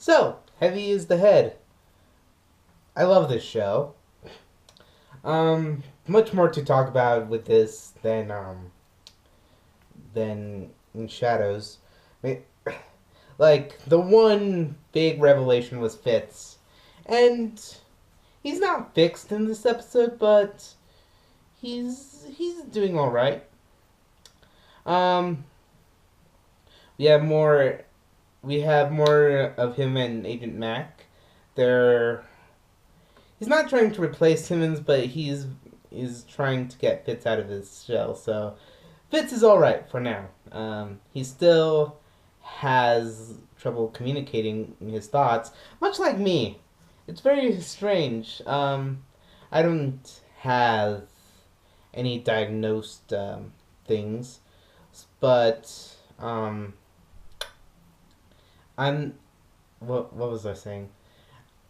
So, heavy is the head. I love this show. Much more to talk about with this than in Shadows. Like the one big revelation was Fitz, and he's not fixed in this episode, but he's doing all right. Um, we have more we have more of him and Agent Mac. They're He's not trying to replace Simmons, but he's trying to get Fitz out of his shell. So Fitz is all right for now. He still has trouble communicating his thoughts, much like me. It's very strange. I don't have any diagnosed things, but I'm. What was I saying?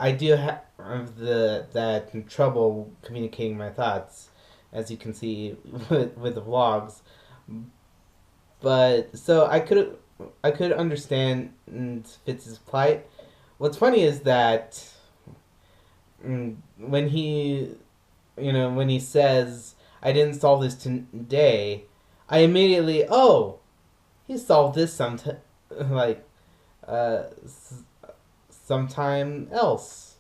I do have that trouble communicating my thoughts, as you can see with the vlogs. But so I could understand Fitz's plight. What's funny is that when he says I didn't solve this today, I immediately he solved this like uh sometime else.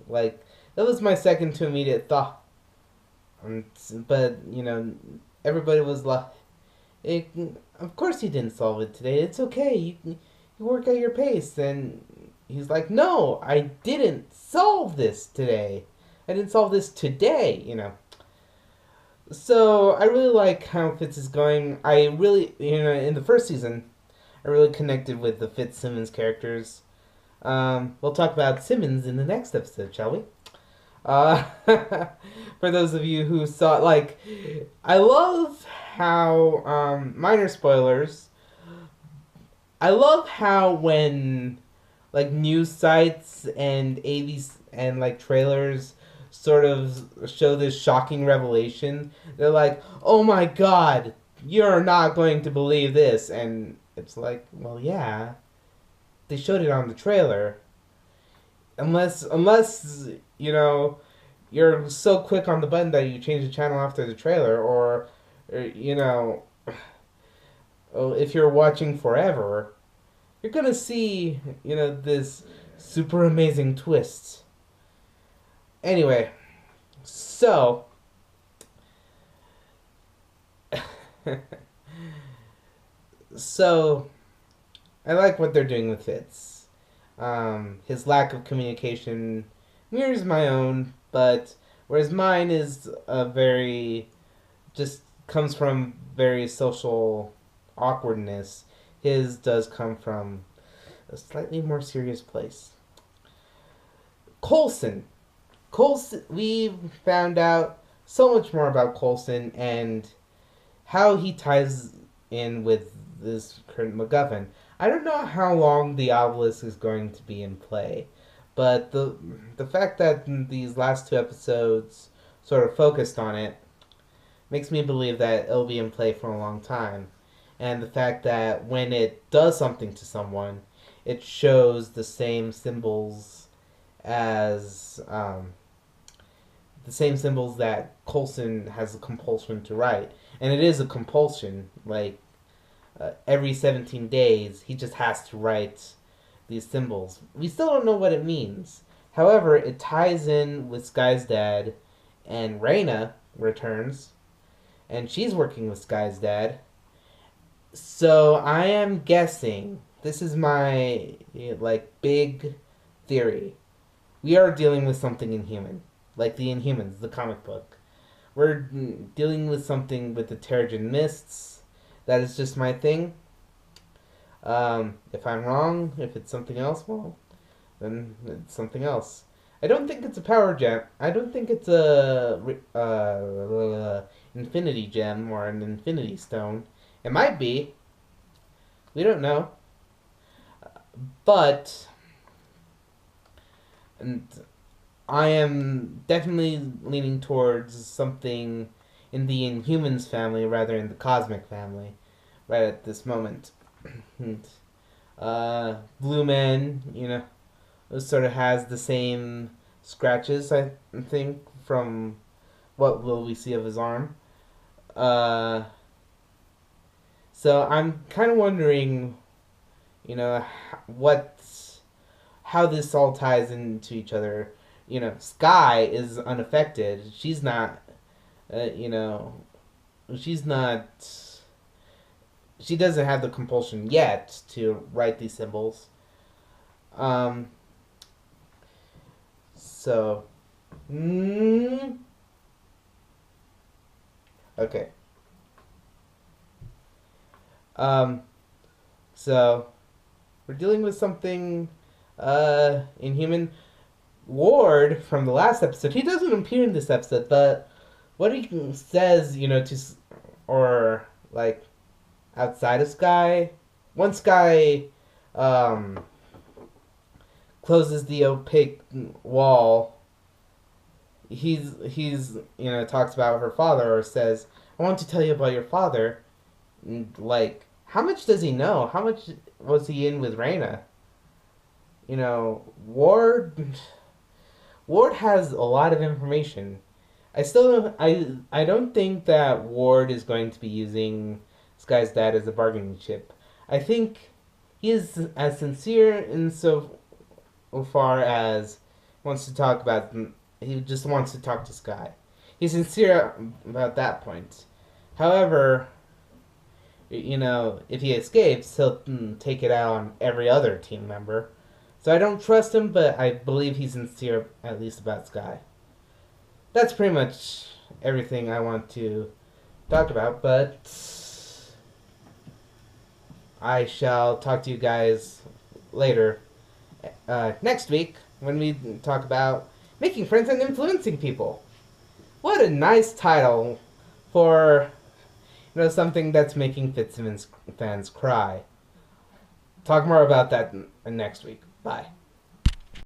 Like that was my second to immediate thought. But everybody was like, it, "Of course you didn't solve it today. It's okay. You work at your pace." And he's like, "No, I didn't solve this today. I didn't solve this today." So I really like how Fitz is going. I really, in the first season, I really connected with the Fitzsimmons characters. We'll talk about Simmons in the next episode, shall we? Uh, for those of you who saw, I love how, minor spoilers, I love how when, news sites and AVs and, trailers sort of show this shocking revelation, they're like, "Oh my god, you're not going to believe this," and it's like, well, yeah, they showed it on the trailer. Unless you're so quick on the button that you change the channel after the trailer, or if you're watching forever, you're gonna see this super amazing twist. Anyway, so so I like what they're doing with Fitz. His lack of communication mirrors my own, but whereas mine is a very just comes from very social awkwardness, his does come from a slightly more serious place. Coulson. Coulson. We found out so much more about Coulson and how he ties in with this current MacGuffin. I don't know how long the obelisk is going to be in play, but the fact that these last two episodes sort of focused on it makes me believe that it'll be in play for a long time. And the fact that when it does something to someone, it shows as the same symbols that Coulson has a compulsion to write, and it is a compulsion. Every 17 days, he just has to write these symbols. We still don't know what it means. However, it ties in with Sky's dad, and Reyna returns, and she's working with Sky's dad. So I am guessing, this is my big theory. We are dealing with something inhuman, like the Inhumans, the comic book. We're dealing with something with the Terrigen Mists. That is just my thing. If I'm wrong, if it's something else, well, then it's something else. I don't think it's a power gem. I don't think it's a infinity gem or an infinity stone. It might be. We don't know. But and I am definitely leaning towards something in the Inhumans family rather than the Cosmic family right at this moment. Blue Man, sort of has the same scratches, I think, from what will we see of his arm. Uh, so I'm kind of wondering, what, how this all ties into each other. Sky is unaffected. She's not, she's not. She doesn't have the compulsion yet to write these symbols. Um, so, mm, okay. Um, so we're dealing with something inhuman. Ward from the last episode, he doesn't appear in this episode, but what he says, or like outside of Sky, once Sky um, closes the opaque wall, he's talks about her father or says, "I want to tell you about your father." Like, how much does he know? How much was he in with Raina? Ward has a lot of information. I don't think that Ward is going to be using Sky's dad as a bargaining chip. I think he is as sincere in so far as wants to talk about. He just wants to talk to Sky. He's sincere about that point. However, if he escapes, he'll take it out on every other team member. So I don't trust him, but I believe he's sincere at least about Sky. That's pretty much everything I want to talk about, but I shall talk to you guys later next week when we talk about making friends and influencing people. What a nice title for something that's making Fitzsimmons fans cry. Talk more about that next week. Bye.